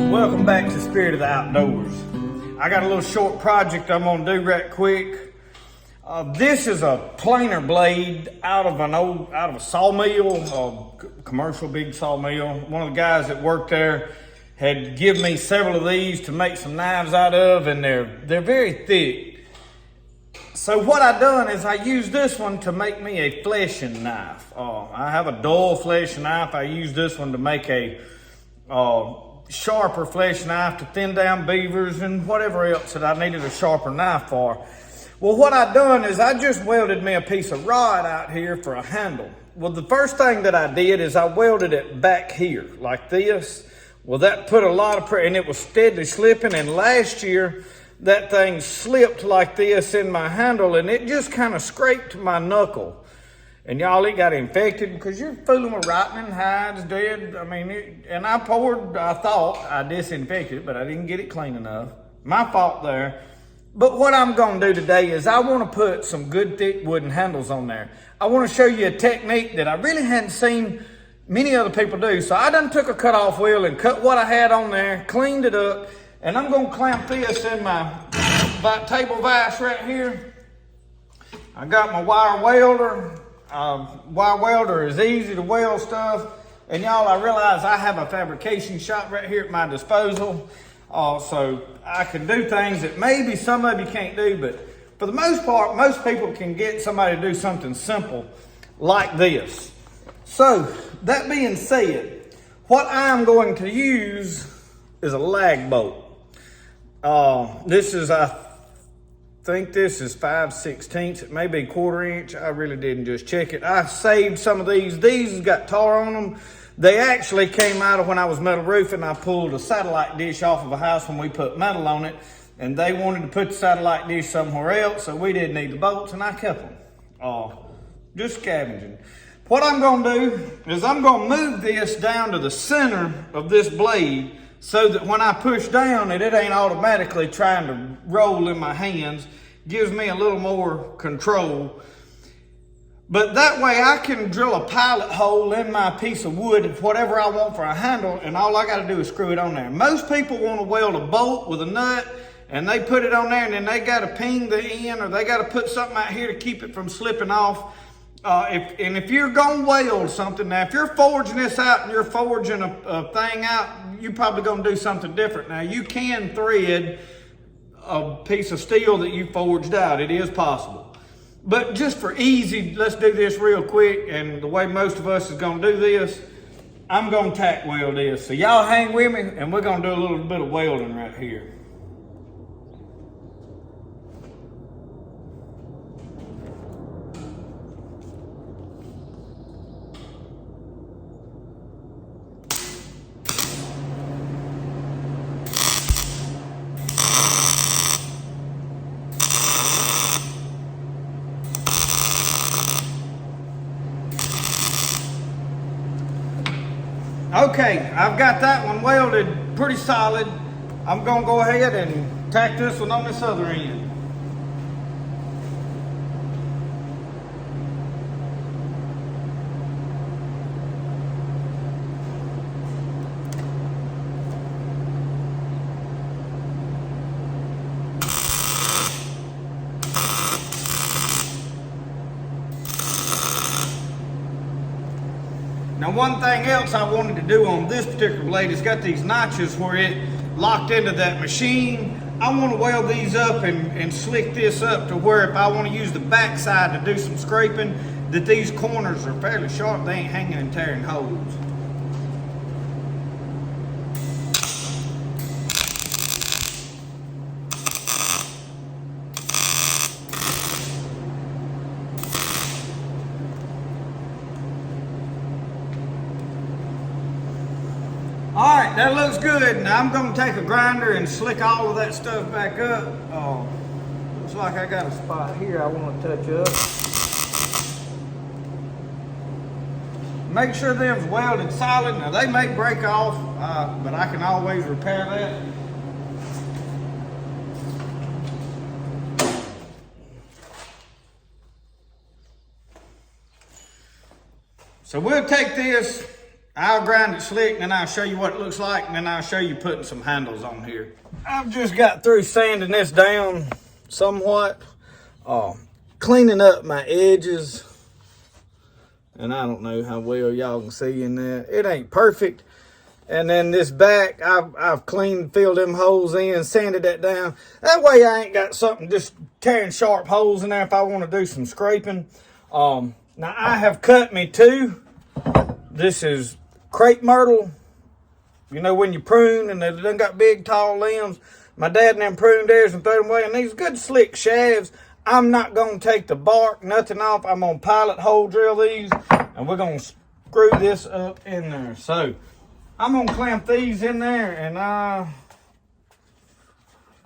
Welcome back to Spirit of the Outdoors. I got a little short project I'm gonna do right quick. This is a planer blade out of a sawmill, a commercial big sawmill. One of the guys that worked there had given me several of these to make some knives out of, and they're very thick. So what I done is I used this one to make me a fleshing knife. I have a dull fleshing knife. I used this one to make a sharper flesh knife to thin down beavers and whatever else that I needed a sharper knife for. Well, what I done is I just welded me a piece of rod out here for a handle. Well, the first thing that I did is I welded it back here like this. Well, that put a lot of pressure, and it was steadily slipping, and last year that thing slipped like this in my handle, and it just kind of scraped my knuckle. And y'all, it got infected because you're fooling with rotting hides, dead. I mean, and I thought I disinfected it, but I didn't get it clean enough. My fault there. But what I'm gonna do today is I wanna put some good thick wooden handles on there. I wanna show you a technique that I really hadn't seen many other people do. So I done took a cut-off wheel and cut what I had on there, cleaned it up, and I'm gonna clamp this in my table vise right here. I got my wire welder. Wire welder is easy to weld stuff. And y'all, I realize I have a fabrication shop right here at my disposal. So I can do things that maybe some of you can't do, but for the most part, most people can get somebody to do something simple like this. So that being said, what I'm going to use is a lag bolt. This is, I think this is 5/16. It may be 1/4 inch. I really didn't just check it. I saved some of these. These has got tar on them. They actually came out of when I was metal roofing. I pulled a satellite dish off of a house when we put metal on it, and they wanted to put the satellite dish somewhere else, so we didn't need the bolts, and I kept them. Just scavenging. What I'm gonna do is I'm gonna move this down to the center of this blade so that when I push down it ain't automatically trying to roll in my hands. Gives me a little more control. But that way I can drill a pilot hole in my piece of wood, whatever I want for a handle, and all I gotta do is screw it on there. Most people wanna weld a bolt with a nut, and they put it on there, and then they gotta ping the end, or they gotta put something out here to keep it from slipping off. If you're gonna weld something, now if you're forging this out and you're forging a thing out, you're probably gonna do something different. Now you can thread a piece of steel that you forged out. It is possible. But just for easy, let's do this real quick, and the way most of us is gonna do this, I'm gonna tack weld this. So y'all hang with me, and we're gonna do a little bit of welding right here. Okay, I've got that one welded pretty solid. I'm gonna go ahead and tack this one on this other end. Now, one thing else I wanted to do on this particular blade, it's got these notches where it locked into that machine. I want to weld these up and slick this up to where if I want to use the back side to do some scraping, that these corners are fairly sharp. They ain't hanging and tearing holes. All right, that looks good. Now I'm gonna take a grinder and slick all of that stuff back up. Looks like I got a spot here I want to touch up. Make sure them's welded solid. Now they may break off, but I can always repair that. So we'll take this I'll grind it slick, and then I'll show you what it looks like, and then I'll show you putting some handles on here. I've just got through sanding this down somewhat, cleaning up my edges, and I don't know how well y'all can see in there. It ain't perfect. And then this back, I've cleaned, filled them holes in, sanded that down. That way I ain't got something just tearing sharp holes in there if I want to do some scraping. Now I have cut me two. This is crepe myrtle. You know when you prune and they done got big tall limbs. My dad and them pruned theirs and threw them away. And these good slick shafts. I'm not going to take the bark, nothing off. I'm going to pilot hole drill these. And we're going to screw this up in there. So I'm going to clamp these in there, and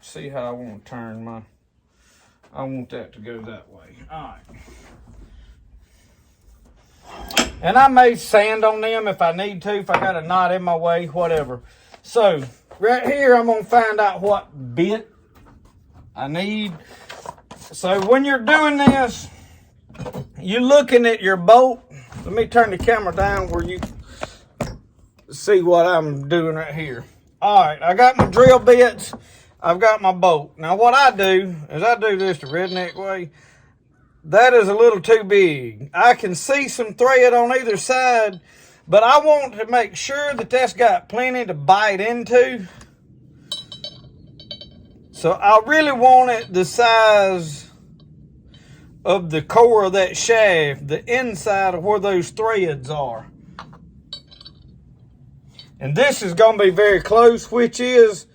see how I want to turn my, I want that to go that way. All right. And I may sand on them if I need to, if I got a knot in my way, whatever. So right here, I'm going to find out what bit I need. So when you're doing this, you're looking at your bolt. Let me turn the camera down where you see what I'm doing right here. All right, I got my drill bits. I've got my bolt. Now what I do is I do this the redneck way. That is a little too big. I can see some thread on either side, but I want to make sure that that's got plenty to bite into. So I really want it the size of the core of that shaft, the inside of where those threads are. And this is going to be very close, which is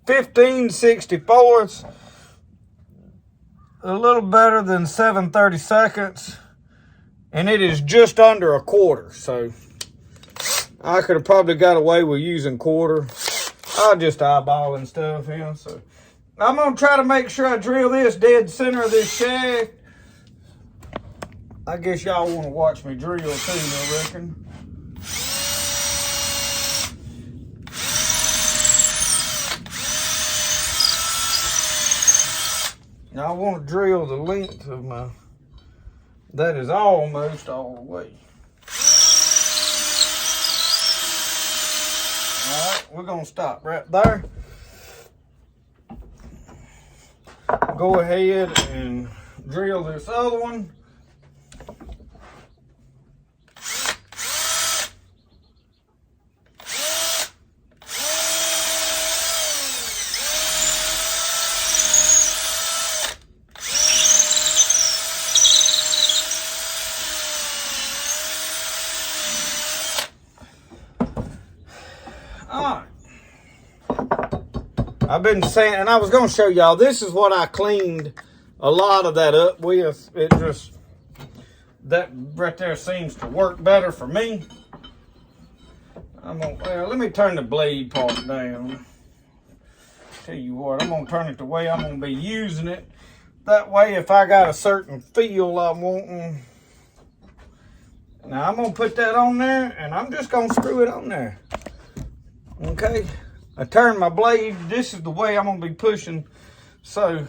15/64, a little better than 7/32, and it is just under a quarter. So I could have probably got away with using quarter. I'll just eyeballing stuff here. So I'm going to try to make sure I drill this dead center of this shaft. I guess y'all want to watch me drill too, I reckon. Now I want to drill the length of my, that is almost all the way. All right, we're going to stop right there. Go ahead and drill this other one. All right. I've been saying, and I was going to show y'all, this is what I cleaned a lot of that up with. It just, that right there seems to work better for me. Well, let me turn the blade part down. Tell you what, I'm going to turn it the way I'm going to be using it. That way, if I got a certain feel I'm wanting. Now, I'm going to put that on there, and I'm just going to screw it on there. Okay, I turn my blade. This is the way I'm going to be pushing. So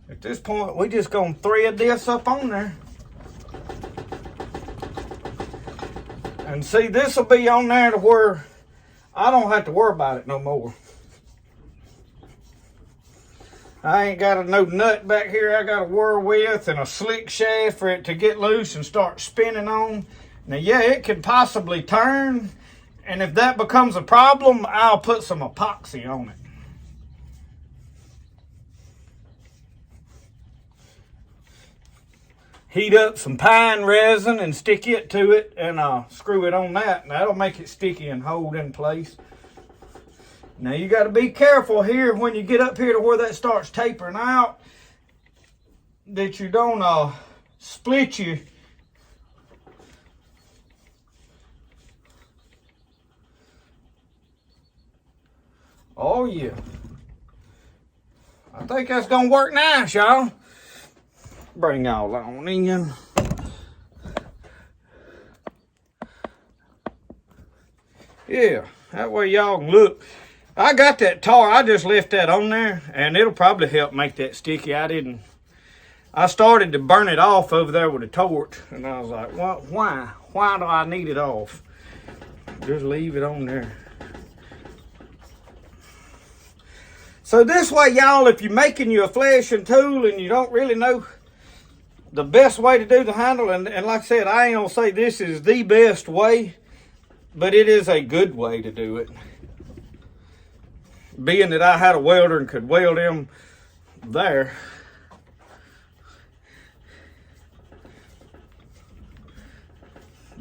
at this point, we just going to thread this up on there. And see, this will be on there to where I don't have to worry about it no more. I ain't got no nut back here I got to worry with and a slick shaft for it to get loose and start spinning on. Now, yeah, it could possibly turn. And if that becomes a problem, I'll put some epoxy on it. Heat up some pine resin and stick it to it and screw it on that. And that'll make it sticky and hold in place. Now you got to be careful here when you get up here to where that starts tapering out, that you don't split you. Oh yeah. I think that's gonna work nice, y'all. Bring y'all on in. Yeah, that way y'all can look. I got that tar, I just left that on there, and it'll probably help make that sticky. I I started to burn it off over there with a torch, and I was like, well, why? Why do I need it off? Just leave it on there. So this way, y'all, if you're making you a fleshing tool and you don't really know the best way to do the handle, and like I said, I ain't gonna say this is the best way, but it is a good way to do it. Being that I had a welder and could weld them there.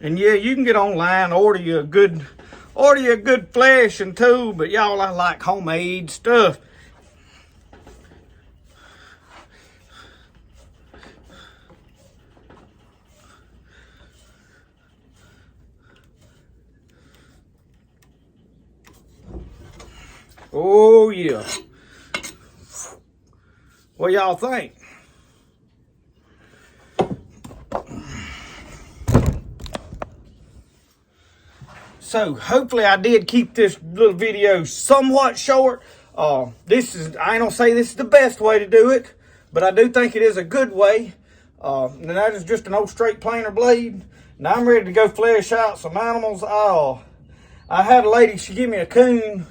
And yeah, you can get online, order you a good fleshing tool, but y'all, I like homemade stuff. Oh yeah. What y'all think? So hopefully I did keep this little video somewhat short. I ain't gonna say this is the best way to do it, but I do think it is a good way. And that is just an old straight planer blade. Now I'm ready to go flesh out some animals. I had a lady, she gave me a coon.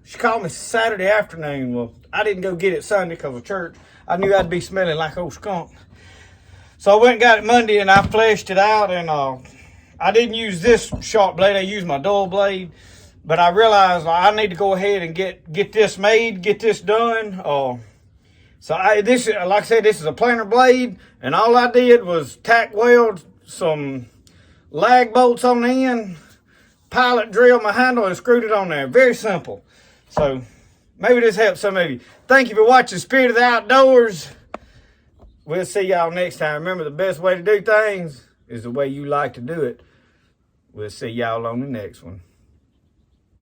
She called me Saturday afternoon. Well, I didn't go get it Sunday because of church. I knew I'd be smelling like old skunk. So I went and got it Monday and I fleshed it out, and I didn't use this sharp blade. I used my dull blade, but I realized I need to go ahead and get this made, get this done. So like I said, this is a planer blade, and all I did was tack weld some lag bolts on the end, pilot drill my handle, and screwed it on there. Very simple. So maybe this helps some of you. Thank you for watching Spirit of the Outdoors. We'll see y'all next time. Remember, the best way to do things is the way you like to do it. We'll see y'all on the next one.